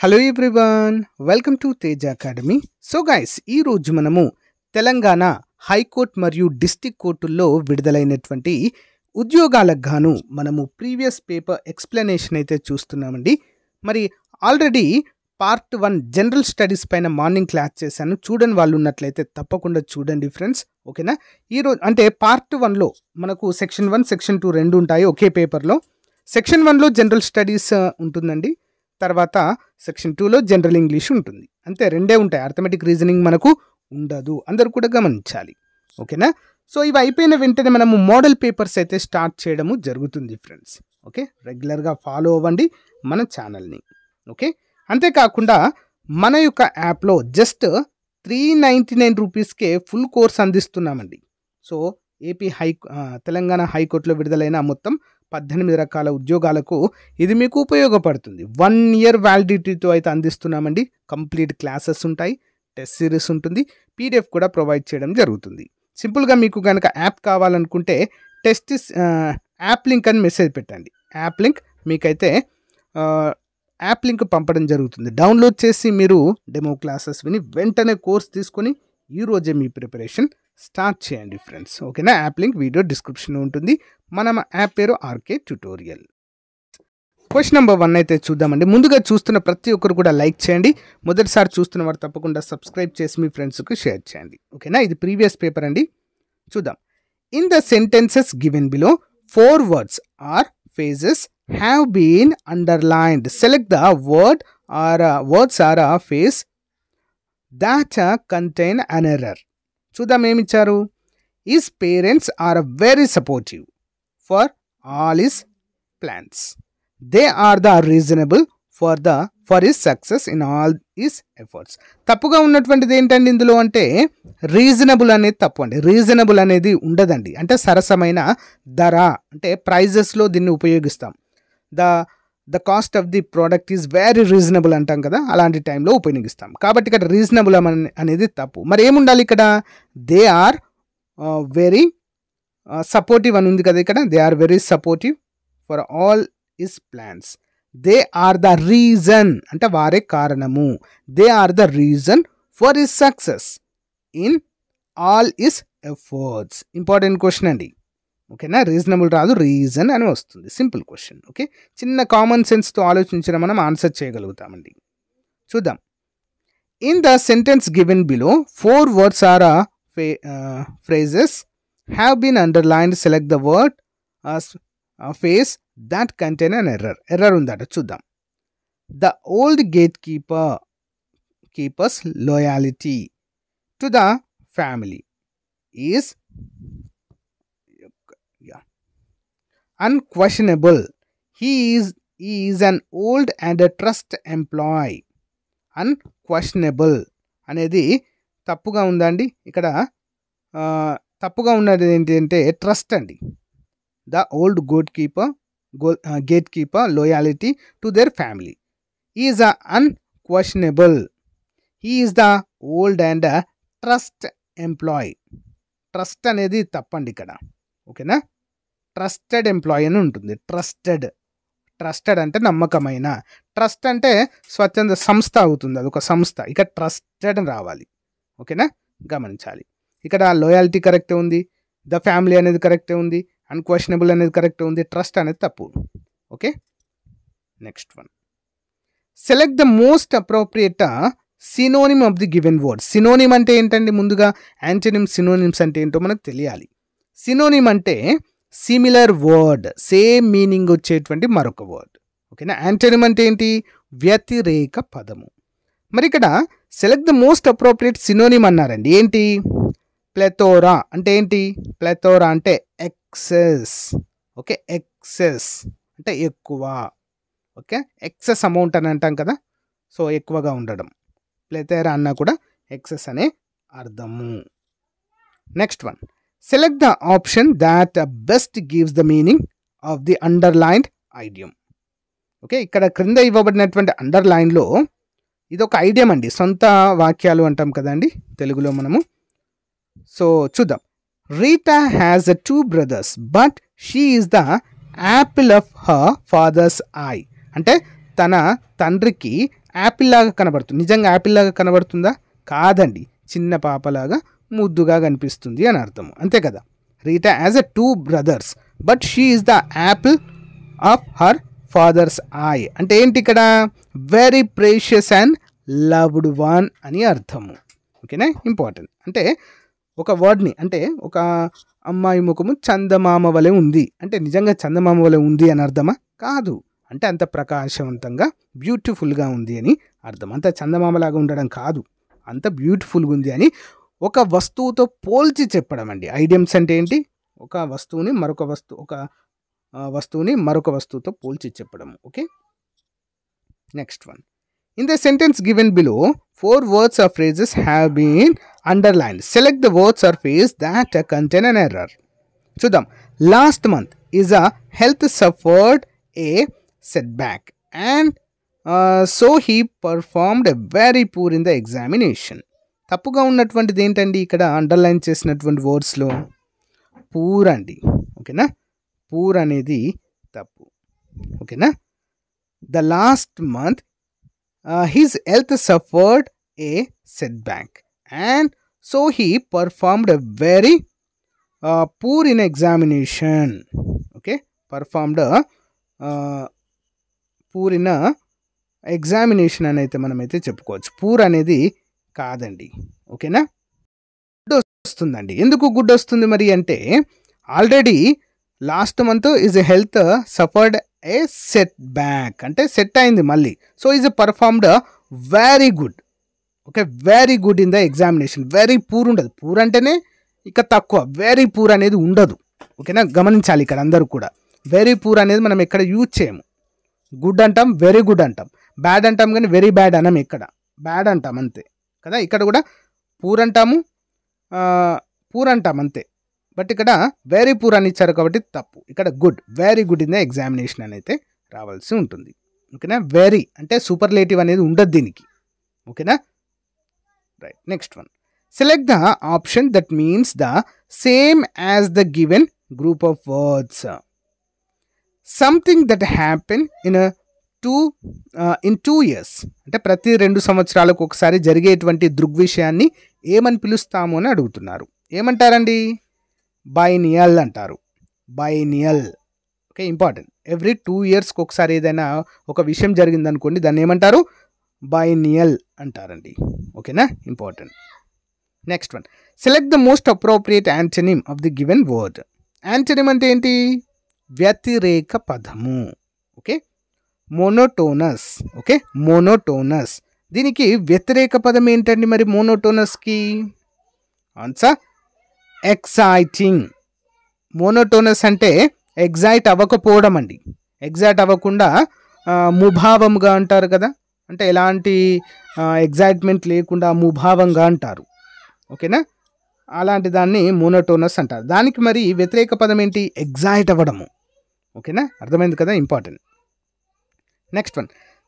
Hello everyone, welcome to Teja academy. So guys, ఈరోజు మనము Telangana high court మరియు డిస్టిక్ కోర్టుల్లో విడుదలైనటువంటి ఉద్యోగాలకు గాను మనము ప్రీవియస్ పేపర్ ఎక్స్ప్లెనేషన్ అయితే చూస్తున్నామండి. మరి ఆల్రెడీ పార్ట్ 1 జనరల్ స్టడీస్ పైన మార్నింగ్ క్లాస్ చేశాను. చూడని వాళ్ళు ఉన్నట్లయితే తప్పకుండా చూడండి ఫ్రెండ్స్, ఓకేనా. ఈరోజు అంటే పార్ట్ 1లో మనకు సెక్షన్ 1 సెక్షన్ 2 రెండు ఉంటాయి ఒకే పేపర్లో. సెక్షన్ 1లో జనరల్ స్టడీస్ ఉంటుందండి, తర్వాత సెక్షన్ 2లో జనరల్ ఇంగ్లీష్ ఉంటుంది. అంతే, రెండే ఉంటాయి. అర్థమెటిక్ రీజనింగ్ మనకు ఉండదు, అందరూ కూడా గమనించాలి, ఓకేనా. సో ఇవి అయిపోయిన వెంటనే మనము మోడల్ పేపర్స్ అయితే స్టార్ట్ చేయడము జరుగుతుంది ఫ్రెండ్స్. ఓకే, రెగ్యులర్గా ఫాలో అవ్వండి మన ఛానల్ని. ఓకే, అంతేకాకుండా మన యొక్క యాప్లో జస్ట్ 399 రూపీస్కే ఫుల్ కోర్స్ అందిస్తున్నామండి. సో తెలంగాణ హైకోర్టులో విడుదలైన మొత్తం 18 రకాల ఉద్యోగాలకు ఇది మీకు ఉపయోగపడుతుంది. 1 ఇయర్ వ్యాలిడిటీతో అయితే అందిస్తున్నామండి. కంప్లీట్ క్లాసెస్ ఉంటాయి, టెస్ట్ సిరీస్ ఉంటుంది, పీడిఎఫ్ కూడా ప్రొవైడ్ చేయడం జరుగుతుంది. సింపుల్గా మీకు కనుక యాప్ కావాలనుకుంటే యాప్ లింక్ అని మెసేజ్ పెట్టండి. యాప్ లింక్ మీకైతే యాప్ లింక్ పంపడం జరుగుతుంది. డౌన్లోడ్ చేసి మీరు డెమో క్లాసెస్ విని వెంటనే కోర్స్ తీసుకొని ఈరోజే మీ ప్రిపరేషన్ స్టార్ట్ చేయండి ఫ్రెండ్స్, ఓకేనా. యాప్ లింక్ వీడియో డిస్క్రిప్షన్లో ఉంటుంది. మన యాప్ పేరు ఆర్కే ట్యుటోరియల్. క్వశ్చన్ నెంబర్ 1 అయితే చూద్దామండి. ముందుగా చూస్తున్న ప్రతి ఒక్కరు కూడా లైక్ చేయండి. మొదటిసారి చూస్తున్న వారు తప్పకుండా సబ్స్క్రైబ్ చేసి మీ ఫ్రెండ్స్కి షేర్ చేయండి, ఓకేనా. ఇది ప్రీవియస్ పేపర్ అండి. చూద్దాం. In the sentences given below 4 words or phrases have been underlined. Select the word or words or a phrase that contain an error. చూద్దాం ఏమి ఇచ్చారు. His parents are very supportive for all his plans. They are the reasonable for his success in all his efforts. తప్పుగా ఉన్నటువంటిది ఏంటండి ఇందులో అంటే reasonable అనేది తప్పు అండి. రీజనబుల్ అనేది ఉండదండి. అంటే సరసమైన ధర అంటే ప్రైజెస్లో దీన్ని ఉపయోగిస్తాం. The cost of the product is very reasonable అంటాం కదా, అలాంటి టైంలో ఉపయోగిస్తాం. కాబట్టి ఇక్కడ రీజనబుల్ అనేది తప్పు. మరి ఏముండాలి ఇక్కడ? దే ఆర్ వెరీ సపోర్టివ్ అని ఉంది కదా ఇక్కడ. They are very supportive for all his plans. They are the reason అంటే వారే కారణము. They are the reason for his success in all his efforts. Important question అండి, ఓకేనా. రీజనబుల్ రాదు, రీజన్ అని వస్తుంది. Simple question, okay. చిన్న కామన్ సెన్స్తో ఆలోచించిన మనం ఆన్సర్ చేయగలుగుతామండి. చూద్దాం. In the sentence given below 4 words or phrases have been underlined. Select the word phrase that contain an error. Error ఉందట, చూద్దాం. The old keeper's loyalty to the family is unquestionable. He is an old and a trust employee. Unquestionable అనేది తప్పుగా ఉందండి. ఇక్కడ తప్పుగా ఉన్నది ఏంటంటే trust అండి. The old gate keeper loyalty to their family is unquestionable. He is the old and trust employee. Trust అనేది తప్పండి ఇక్కడ, ఓకేనా. ట్రస్టెడ్ ఎంప్లాయీ అని ఉంటుంది. ట్రస్టెడ్ అంటే నమ్మకమైన. ట్రస్ట్ అంటే స్వచ్ఛంద సంస్థ అవుతుంది, అది ఒక సంస్థ. ఇక ట్రస్టెడ్ రావాలి, ఓకేనా. గమనించాలి. ఇక్కడ లోయాలిటీ కరెక్టే ఉంది, ద ఫ్యామిలీ అనేది కరెక్టే ఉంది, అన్క్వశ్చనబుల్ అనేది కరెక్టే ఉంది, ట్రస్ట్ అనేది తప్పు, okay. Next one. Select the most appropriate synonym of the given word. Synonym అంటే ఏంటండి? ముందుగా యాంటోనిమ్, సినోనిమ్స్ అంటే ఏంటో మనకు తెలియాలి. సినోనిమ్ అంటే సిమిలర్ వర్డ్, సేమ్ మీనింగ్ వచ్చేటువంటి మరొక వర్డ్, ఓకేనా. యాంటోనిమ్ అంటే ఏంటి? వ్యతిరేక పదము. మరి ఇక్కడ select the most appropriate synonym అన్నారండి. ఏంటి? ప్లెథోరా అంటే ఏంటి? ప్లెథోరా అంటే ఎక్సెస్, ఓకే. ఎక్సెస్ అంటే ఎక్కువ, ఓకే. ఎక్సెస్ అమౌంట్ అని అంటాం కదా, సో ఎక్కువగా ఉండడం. ప్లెథోరా అన్నా కూడా ఎక్సెస్ అనే అర్థము. Next one. Select the option that best gives the meaning of the underlined idiom. Okay, ఇక్కడ క్రింద ఇవ్వబడినటువంటి అండర్లైన్లో ఇది ఒక ఐడియం అండి. సొంత వాక్యాలు అంటాం కదండి తెలుగులో మనము. సో చూద్దాం. Rita has 2 brothers but she is the Apple of her father's I. అంటే తన తండ్రికి యాపిల్ లాగా కనబడుతుంది. నిజంగా యాపిల్ లాగా కనబడుతుందా? కాదండి, చిన్న పాపలాగా ముద్దుగా కనిపిస్తుంది అని అర్థం, అంతే కదా. Rita as a 2 brothers but she is the Apple of her father's I. అంటే ఏంటి ఇక్కడ? Very precious and loved one అని అర్థము. ఓకేనా, ఇంపార్టెంట్. అంటే ఒక వర్డ్ని, అంటే ఒక అమ్మాయి ముఖము చందమామ వలె ఉంది అంటే నిజంగా చందమామ వలె ఉంది అని అర్థమా? కాదు, అంటే అంత ప్రకాశవంతంగా బ్యూటిఫుల్గా ఉంది అని అర్థం. అంత చందమామలాగా ఉండడం కాదు, అంత బ్యూటిఫుల్గా ఉంది అని ఒక వస్తువుతో పోల్చి చెప్పడం అండి. ఐడియమ్స్ అంటే ఏంటి? ఒక వస్తువుని మరొక వస్తువుతో పోల్చి చెప్పడం. Okay, next one. In the sentence given below, 4 words or phrases have been underlined. Select the words or phrase that contain an error. చూద్దాం. Last month is a health suffered a setback and so he performed very poor in the examination. తప్పుగా ఉన్నటువంటిది ఏంటండి ఇక్కడ underline చేసినటువంటి వర్డ్స్లో? Poor అండి. ఓకేనా, poor అనేది తప్పు. ఓకేనా, the last month his health suffered a setback and so he performed a very poor in examination. Okay, performed poor in examination అని అయితే మనమైతే చెప్పుకోవచ్చు. పూర్ అనేది కాదండి. ఓకేనా, గుడ్ వస్తుందండి. ఎందుకు గుడ్ వస్తుంది మరి అంటే, already last month is health suffered A set back అంటే సెట్ అయింది మళ్ళీ. So is performed very good. Okay, very good in the examination. Very poor ఉండదు, పూర్ అంటేనే ఇక తక్కువ, వెరీ పూర్ అనేది ఉండదు. ఓకేనా, గమనించాలి ఇక్కడ అందరూ కూడా. వెరీ పూర్ అనేది మనం ఎక్కడ యూజ్ చేయము. గుడ్ అంటాం, వెరీ గుడ్ అంటాం, బ్యాడ్ అంటాం, కానీ వెరీ బ్యాడ్ అనం. ఎక్కడ బ్యాడ్ అంటాం అంతే కదా, ఇక్కడ కూడా పూర్ అంటాము, పూర్ అంటాం అంతే. బట్ ఇక్కడ వెరీ పూర్ అని ఇచ్చారు కాబట్టి తప్పు. ఇక్కడ good, very good in the examination అని అయితే రావాల్సి ఉంటుంది. ఓకేనా, వెరీ అంటే సూపర్లేటివ్ అనేది ఉండదు దీనికి. ఓకేనా, right. Next one. Select the option that means the same as the given group of words. Something that happen in 2 years అంటే ప్రతి 2 సంవత్సరాలకు ఒకసారి జరిగేటువంటి దృగ్విషయాన్ని ఏమని పిలుస్తాము అని అడుగుతున్నారు. ఏమంటారండి? బైనియల్ అంటారు. బైనియల్. Okay, important. ఎవ్రీ 2 yearsకి ఒకసారి ఏదైనా ఒక విషయం జరిగిందనుకోండి, దాన్ని ఏమంటారు? బైనియల్ అంటారండి. ఓకేనా, important. Next one. Select the most appropriate antonym of the given word. Antonym అంటే ఏంటి? వ్యతిరేక పదము. Okay, monotonous. Okay, monotonous. దీనికి వ్యతిరేక పదం ఏంటండి మరి మోనోటోనస్కి? Answer exciting. మోనోటోనస్ అంటే ఎగ్జైట్ అవ్వకపోవడం అండి. ఎగ్జైట్ అవ్వకుండా ముభావంగా అంటారు కదా, అంటే ఎలాంటి ఎగ్జైట్మెంట్ లేకుండా ముభావంగా అంటారు. ఓకేనా, అలాంటి దాన్ని మోనోటోనస్ అంటారు. దానికి మరి వ్యతిరేక పదం ఏంటి? ఎగ్జైట్ అవ్వడము. ఓకేనా, అర్థమైంది కదా, important. Next one.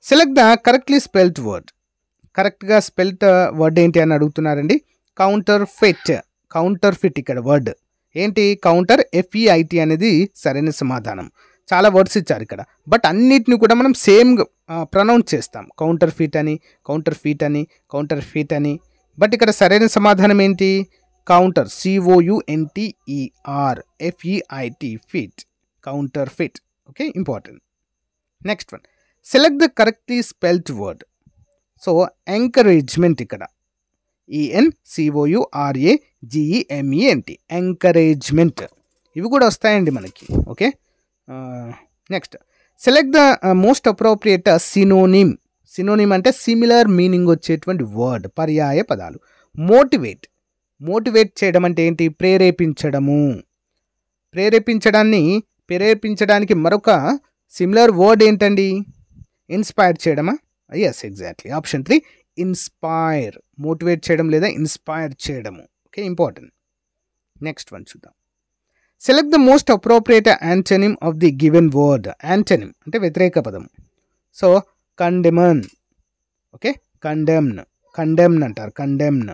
Select the correctly spelled word. కరెక్ట్గా స్పెల్డ్ వర్డ్ ఏంటి అని అడుగుతున్నారండి. Counter fit. కౌంటర్ ఫిట్ ఇక్కడ వర్డ్ ఏంటి? కౌంటర్, FEIT అనేది సరైన సమాధానం. చాలా వర్డ్స్ ఇచ్చారు ఇక్కడ, బట్ అన్నిటిని కూడా మనం సేమ్ ప్రొనౌన్స్ చేస్తాం. కౌంటర్ ఫిట్ అని, కౌంటర్ ఫీట్ అని, కౌంటర్ ఫిట్ అని. బట్ ఇక్కడ సరైన సమాధానం ఏంటి? Counter, COUNTER, FEIT, fit, counter fit. Okay, important. Next one. Select the correctly spelled word. So encouragement ఇక్కడ ENCOURAGEMENT, ఎంకరేజ్మెంట్. ఇవి కూడా వస్తాయండి మనకి. Okay, next. Select the most appropriate synonym. Synonym అంటే సిమిలర్ మీనింగ్ వచ్చేటువంటి వర్డ్, పర్యాయ పదాలు. మోటివేట్. మోటివేట్ చేయడం అంటే ఏంటి? ప్రేరేపించడము. ప్రేరేపించడానికి మరొక సిమిలర్ వర్డ్ ఏంటండి? ఇన్స్పైర్ చేయడమా? Yes, exactly. Option 3 inspire. Motivate చేయడం లేదా ఇన్స్పైర్ చేయడము. Okay, important. నెక్స్ట్ వన్ చూద్దాం. Select the most appropriate antonym of the given word. Antonym అంటే వ్యతిరేక పదం. సో కండెమన్. ఓకే, కండెమ్న్. కండెమ్న్ అంటారు, కండెమ్న్.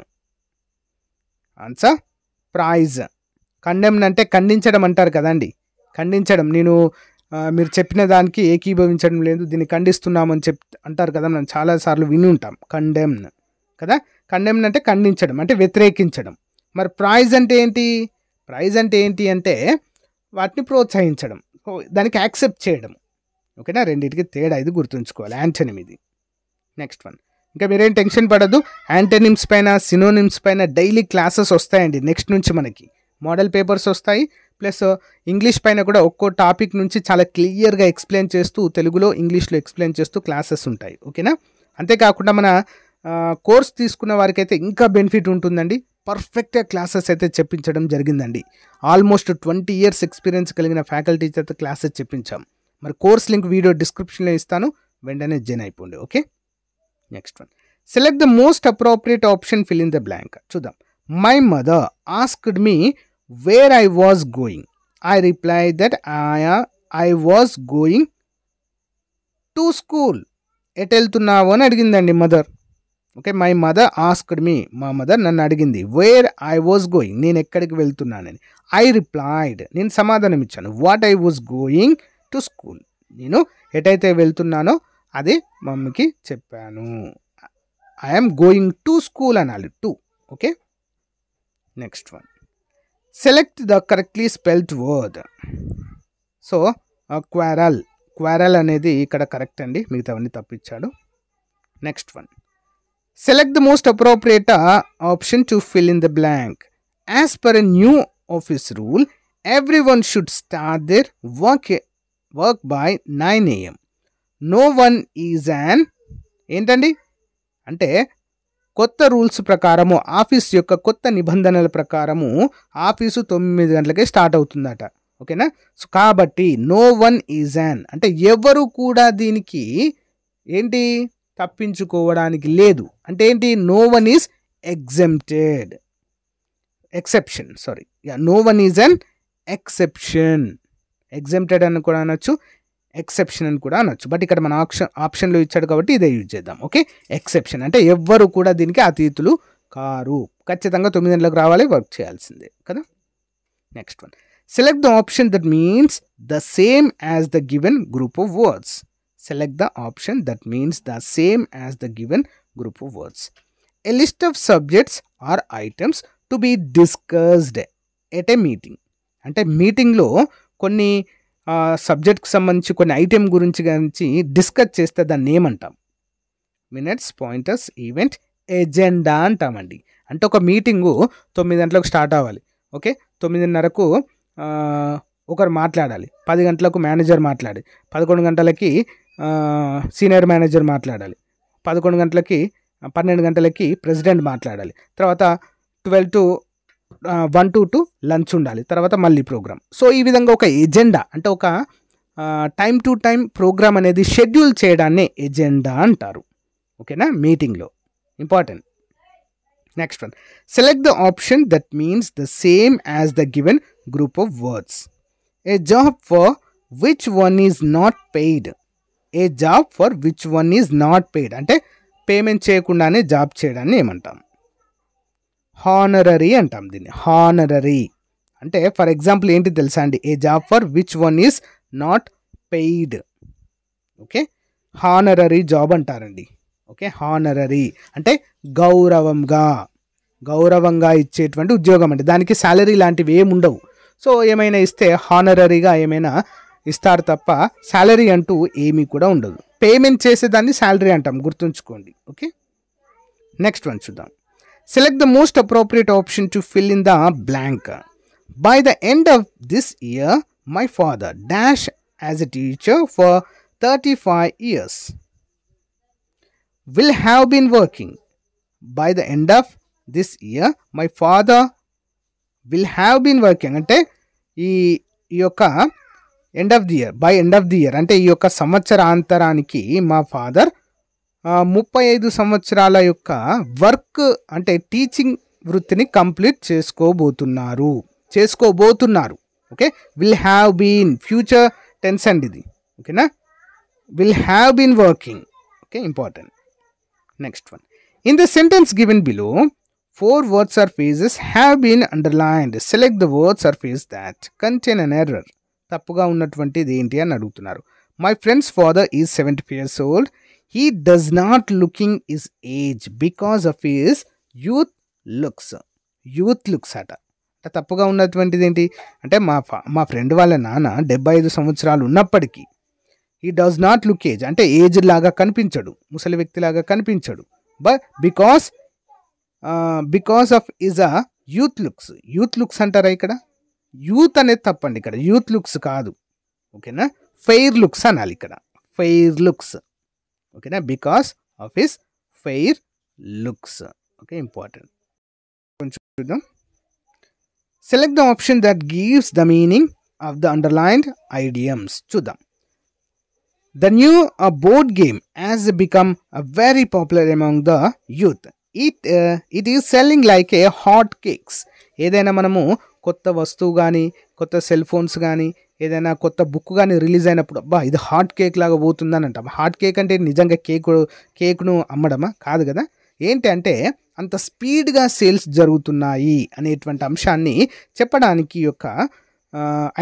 Answer praise. కండెమ్న్ అంటే ఖండించడం అంటారు కదండి. ఖండించడం, నేను మీరు చెప్పిన దానికి ఏకీభవించడం లేదు, దీన్ని ఖండిస్తున్నామని అంటారు కదా, మనం చాలాసార్లు విని ఉంటాం. కండెమ్న్ కదా, కండెమ్న్ అంటే ఖండించడం, అంటే వ్యతిరేకించడం. మరి ప్రైజ్ అంటే ఏంటి? ప్రైజ్ అంటే ఏంటి అంటే వాటిని ప్రోత్సహించడం, దానికి యాక్సెప్ట్ చేయడం. ఓకేనా, రెండింటికి తేడా ఇది గుర్తుంచుకోవాలి. యాంటనిమ్ ఇది. నెక్స్ట్ వన్, ఇంకా మీరేం టెన్షన్ పడద్దు, యాంటనిమ్స్ పైన సినోనిమ్స్ పైన డైలీ క్లాసెస్ వస్తాయండి. నెక్స్ట్ నుంచి మనకి మోడల్ పేపర్స్ వస్తాయి, ప్లస్ ఇంగ్లీష్ పైన కూడా ఒక్కో టాపిక్ నుంచి చాలా క్లియర్గా ఎక్స్ప్లెయిన్ చేస్తూ, తెలుగులో ఇంగ్లీష్లో ఎక్స్ప్లెయిన్ చేస్తూ క్లాసెస్ ఉంటాయి. ఓకేనా, అంతేకాకుండా మన కోర్స్ తీసుకున్న వారికి అయితే ఇంకా బెనిఫిట్ ఉంటుందండి. పర్ఫెక్ట్గా క్లాసెస్ అయితే చెప్పించడం జరిగిందండి. ఆల్మోస్ట్ 20 years ఎక్స్పీరియన్స్ కలిగిన ఫ్యాకల్టీస్ అయితే క్లాసెస్ చెప్పించాం. మరి కోర్స్ లింక్ వీడియో డిస్క్రిప్షన్లో ఇస్తాను, వెంటనే జాయిన్ అయిపోండి. Okay, next one, select the most appropriate option, fill in the blank. చూద్దాం. My mother asked me where I was going. I reply that I was going to school. ఎటు వెళ్తున్నావు అని అడిగిందండి mother. Okay, my mother asked me, మా mother నన్ను అడిగింది. Wear I was going, నేను ఎక్కడికి వెళ్తున్నానని. ఐ రిప్లైడ్, నేను సమాధానం ఇచ్చాను. What I was going to school, నేను ఎటైతే వెళ్తున్నానో అది మమ్మీకి చెప్పాను. ఐఎమ్ గోయింగ్ టు స్కూల్ అనాలి, to. Okay, next one, select the correctly spelled word. So quarrel, quarrel అనేది ఇక్కడ కరెక్ట్ అండి, మిగతావన్నీ తప్పించాడు. Next one, select the most appropriate option to fill in the blank. As per a new office rule, everyone should start their work by 9 AM. No one is an ఏంటండి అంటే కొత్త rules ప్రకారము, office యొక్క కొత్త నిబంధనల ప్రకారము office 9 గంటలకే start అవుతుందట. ఓకేనా, సో కాబట్టి నో వన్ ఈజ్ యాన్ అంటే ఎవరు కూడా దీనికి ఏంటి తప్పించుకోవడానికి లేదు. అంటే ఏంటి? No one is exempted, exception, sorry, no one is an exception. Exempted అని కూడా అనొచ్చు, ఎక్సెప్షన్ అని కూడా అనొచ్చు. బట్ ఇక్కడ మన ఆప్షన్లో ఇచ్చాడు కాబట్టి ఇదే యూజ్ చేద్దాం. ఓకే, ఎక్సెప్షన్ అంటే ఎవ్వరు కూడా దీనికి అతీతులు కారు, ఖచ్చితంగా 9 గంటలకు రావాలి, వర్క్ చేయాల్సిందే కదా. Next one, select the option that means the same as the given group of words. Select the option that means the same as the given group of words. A list of subjects or items to be discussed at a meeting. అంటే మీటింగ్లో కొన్ని సబ్జెక్ట్కి సంబంధించి కొన్ని item గురించి discuss చేస్తే దాన్ని ఏమంటాం? మినిట్స్, పాయింటర్స్, ఈవెంట్, ఎజెండా అంటామండి. అంటే ఒక మీటింగు 9 గంటలకు స్టార్ట్ అవ్వాలి. ఓకే, 9:30కు ఒకరు మాట్లాడాలి, 10 గంటలకు మేనేజర్ మాట్లాడి, 11 గంటలకి సీనియర్ మేనేజర్ మాట్లాడాలి, 11 గంటలకి 12 గంటలకి ప్రెసిడెంట్ మాట్లాడాలి, తర్వాత 12 to 1 to 2 లంచ్ ఉండాలి, తర్వాత మళ్ళీ ప్రోగ్రామ్. సో ఈ విధంగా ఒక ఎజెండా అంటే ఒక టైం టు టైం ప్రోగ్రామ్ అనేది షెడ్యూల్ చేయడాన్ని ఎజెండా అంటారు. ఓకేనా, మీటింగ్లో important. Next one, select the option that means the same as the given group of words. A job for which one is not paid. A job for which one is not paid అంటే payment చేయకుండానే job చేయడాన్ని ఏమంటాం? Honorary అంటాం దీన్ని. Honorary అంటే for example ఏంటి తెలుసా అండి? A job for which one is not paid. Okay, honorary job అంటారండి. ఓకే, హానరరీ అంటే గౌరవంగా ఇచ్చేటువంటి ఉద్యోగం అండి. దానికి శాలరీ లాంటివి ఏమి ఉండవు. సో ఏమైనా ఇస్తే హానరరీగా ఏమైనా ఇస్తారు తప్ప శాలరీ అంటూ ఏమీ కూడా ఉండదు. పేమెంట్ చేసేదాన్ని శాలరీ అంటాం, గుర్తుంచుకోండి. ఓకే, నెక్స్ట్ వన్ చూద్దాం. Select the most appropriate option to fill in the blank. By the end of this year my father dash as a teacher for 35 years will have been working. By the end of this year my father will have been working అంటే ఈ యొక్క end of the year, by end of the year అంటే ఈ యొక్క సంవత్సరాంతరానికి మా father 35 సంవత్సరాల యొక్క work అంటే టీచింగ్ వృత్తిని కంప్లీట్ చేసుకోబోతున్నారు. Okay, will have been future tense అండి ఇది. ఓకేనా, will have been working. Okay, important. Next one, in the sentence given below 4 words or phrases have been underlined. Select the words or phrases that contain an error. తప్పుగా ఉన్నటువంటిది ఏంటి అని అడుగుతున్నారు. My friends father is 70 years old. He does not looking his age because of his youth looks. Youth looks అట. తప్పుగా ఉన్నటువంటిది ఏంటి అంటే మా ఫ్రెండ్ వాళ్ళ నాన్న 75 సంవత్సరాలు ఉన్నప్పటికీ he does not look age అంటే ఏజ్ లాగా కనిపించడు, ముసలి వ్యక్తిలాగా కనిపించడు. But because of is a youth looks. Youth looks అంటారా ఇక్కడ? యూత్ అనేది తప్పండి, ఇక్కడ యూత్ లుక్స్ కాదు. ఓకేనా, ఫెయిర్ లుక్స్ అనాలి ఇక్కడ. Fair looks. ఓకేనా, because of his fair looks. Okay, important. కొంచెం చూద్దాం. Select the option that gives the meaning of the underlined idioms. చూద్దాం. The new board game has become very popular among the youth. It is selling like a hot cakes. ఏదైనా మనము కొత్త వస్తువు కానీ, కొత్త cell phones కానీ, ఏదైనా కొత్త బుక్ కానీ రిలీజ్ అయినప్పుడు అబ్బా ఇది హాట్ కేక్ లాగా పోతుందని అంటాం. హాట్ కేక్ అంటే నిజంగా కేక్ను అమ్మడమా? కాదు కదా. ఏంటి అంటే అంత స్పీడ్గా సేల్స్ జరుగుతున్నాయి అనేటువంటి అంశాన్ని చెప్పడానికి యొక్క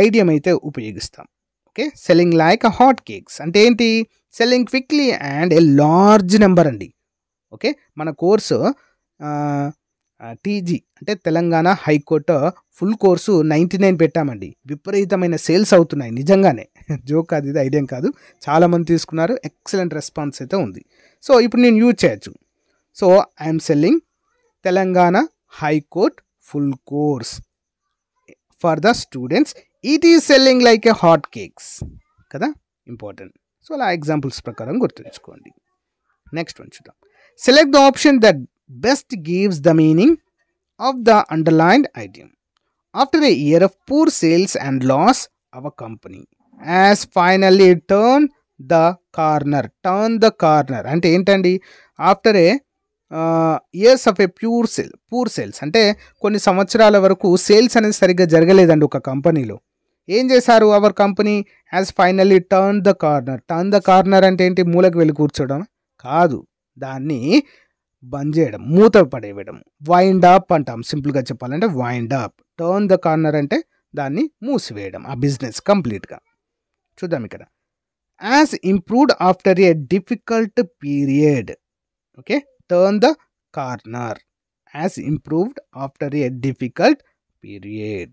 ఐడియం అయితే ఉపయోగిస్తాం. Okay, selling like a hot cakes అంటే ఏంటి? Selling quickly and a large number అండి. ఓకే, మన కోర్సు టీజీ అంటే తెలంగాణ హైకోర్టు ఫుల్ కోర్సు 99 పెట్టామండి. విపరీతమైన సేల్స్ అవుతున్నాయి నిజంగానే, జోక్ కాదు ఇది, ఐడియం కాదు. చాలామంది తీసుకున్నారు, ఎక్సలెంట్ రెస్పాన్స్ అయితే ఉంది. సో ఇప్పుడు నేను యూజ్ చేయొచ్చు. So I'm selling Telangana high court full course for the students. It is selling like a hot cakes కదా, ఇంపార్టెంట్. సో అలా ఎగ్జాంపుల్స్ ప్రకారం గుర్తుంచుకోండి. నెక్స్ట్ వన్ చూద్దాం. Select the option that best gives the meaning of the underlined idiom. After a year of poor sales and loss our company has finally turn the corner. Turn the corner అంటే ఏంటండి? After a years of a poor sales అంటే కొన్ని సంవత్సరాల వరకు sales అనేది సరిగ్గా జరగలేదండి ఒక కంపెనీలో. ఏం చేశారు? Our company has finally turn the corner. Turn the corner అంటే ఏంటి? మూలకు వెళ్ళి కూర్చోవడం కాదు, దాన్ని బంద్ చేయడం, మూత పడేయడం. వైండ్ అప్ అంటాం సింపుల్గా చెప్పాలంటే, wind up. Turn the corner అంటే దాన్ని మూసివేయడం, ఆ బిజినెస్ కంప్లీట్గా. చూద్దాం ఇక్కడ. As improved after a difficult period. Okay, turn the corner as improved after a difficult period.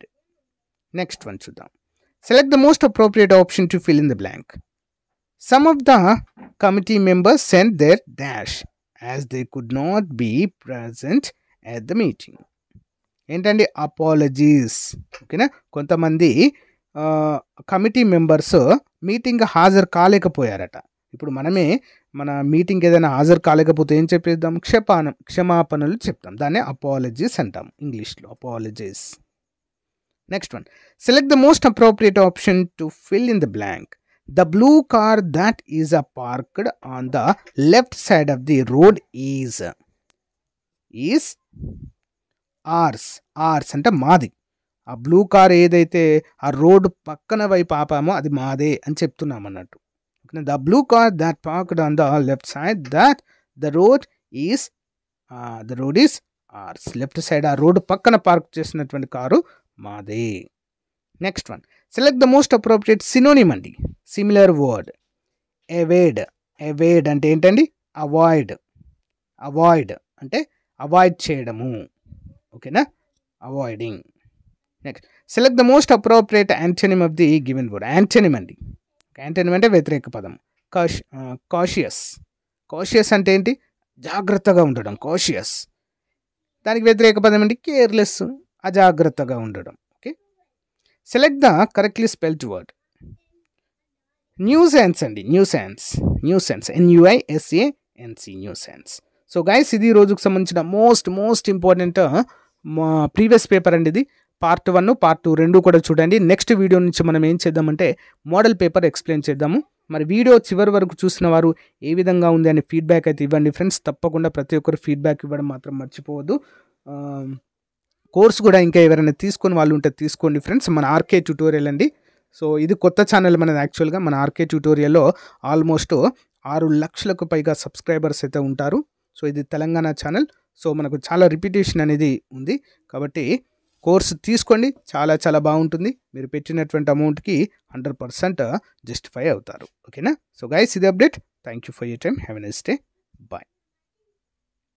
Next one చూద్దాం. Select the most appropriate option to fill in the blank. Some of the committee members sent their dash as they could not be present at the meeting. ఏంటండి? Apologies. ఓకేనా, కొంతమంది committee members meeting హాజరు కాలేకపోయారట. ఇప్పుడు మనమే మన meeting ఏదైనా హాజరు కాలేకపోతే ఏం చెప్పేద్దాం? క్షమాపణలు చెప్తాం. దాన్ని అపాలజీస్ అంటాం ఇంగ్లీష్లో, apologies. Next one. Select the most appropriate option to fill in the blank. The blue car that is parked on the left side of the road is ours. Ours అంటే మాది. ఆ బ్లూ కార్ ఏదైతే ఆ road పక్కన వైపు ఆపామో అది మాదే అని చెప్తున్నాం అన్నట్టు. The blue car that parked on the left side, that the road is ours. Left side ఆ రోడ్ పక్కన పార్క్ చేసినటువంటి కారు మాదే. Next one. Select the most appropriate synonym అండి. Similar word. ఎవేడ్. ఎవేడ్ అంటే ఏంటండి? అవాయిడ్. అవాయిడ్ అంటే avoid చేయడము. ఓకేనా, avoiding. Next. Select the most appropriate antonym of the given word. Antonym అండి. యాంటోనిమ్ అంటే వ్యతిరేక పదం. కాషియస్. కాషియస్ అంటే ఏంటి? జాగ్రత్తగా ఉండడం, కాషియస్. దానికి వ్యతిరేక పదం ఏంటి? కేర్లెస్, అజాగ్రత్తగా ఉండడం. Okay, select the correctly spelled word. Nuisance అండి. Nuisance. NUISANC. Nuisance. So guys, ఇది రోజుకు సంబంధించిన మోస్ట్ ఇంపార్టెంట్ ప్రీవియస్ పేపర్ అండి. ఇది పార్ట్ 1, పార్ట్ 2 రెండు కూడా చూడండి. నెక్స్ట్ వీడియో నుంచి మనం ఏం చేద్దామంటే మోడల్ పేపర్ ఎక్స్ప్లెయిన్ చేద్దాము. మరి వీడియో చివరి వరకు చూసిన వారు ఏ విధంగా ఉంది అని ఫీడ్బ్యాక్ అయితే ఇవ్వండి ఫ్రెండ్స్. తప్పకుండా ప్రతి ఒక్కరు ఫీడ్బ్యాక్ ఇవ్వడం మాత్రం మర్చిపోవద్దు. కోర్స్ కూడా ఇంకా ఎవరైనా తీసుకొని వాళ్ళు ఉంటే తీసుకోండి ఫ్రెండ్స్. మన ఆర్కే ట్యూటోరియల్ అండి. సో ఇది కొత్త ఛానల్ మనది. యాక్చువల్గా మన ఆర్కే ట్యూటోరియల్లో ఆల్మోస్ట్ 6 లక్షలకు పైగా సబ్స్క్రైబర్స్ అయితే ఉంటారు. సో ఇది తెలంగాణ ఛానల్. సో మనకు చాలా రిపిటేషన్ అనేది ఉంది కాబట్టి కోర్సు తీసుకోండి, చాలా చాలా బాగుంటుంది. మీరు పెట్టినటువంటి అమౌంట్కి 100% జస్టిఫై అవుతారు. ఓకేనా? సో గైస్, ఇది update. Thank you for your time. Have a nice day.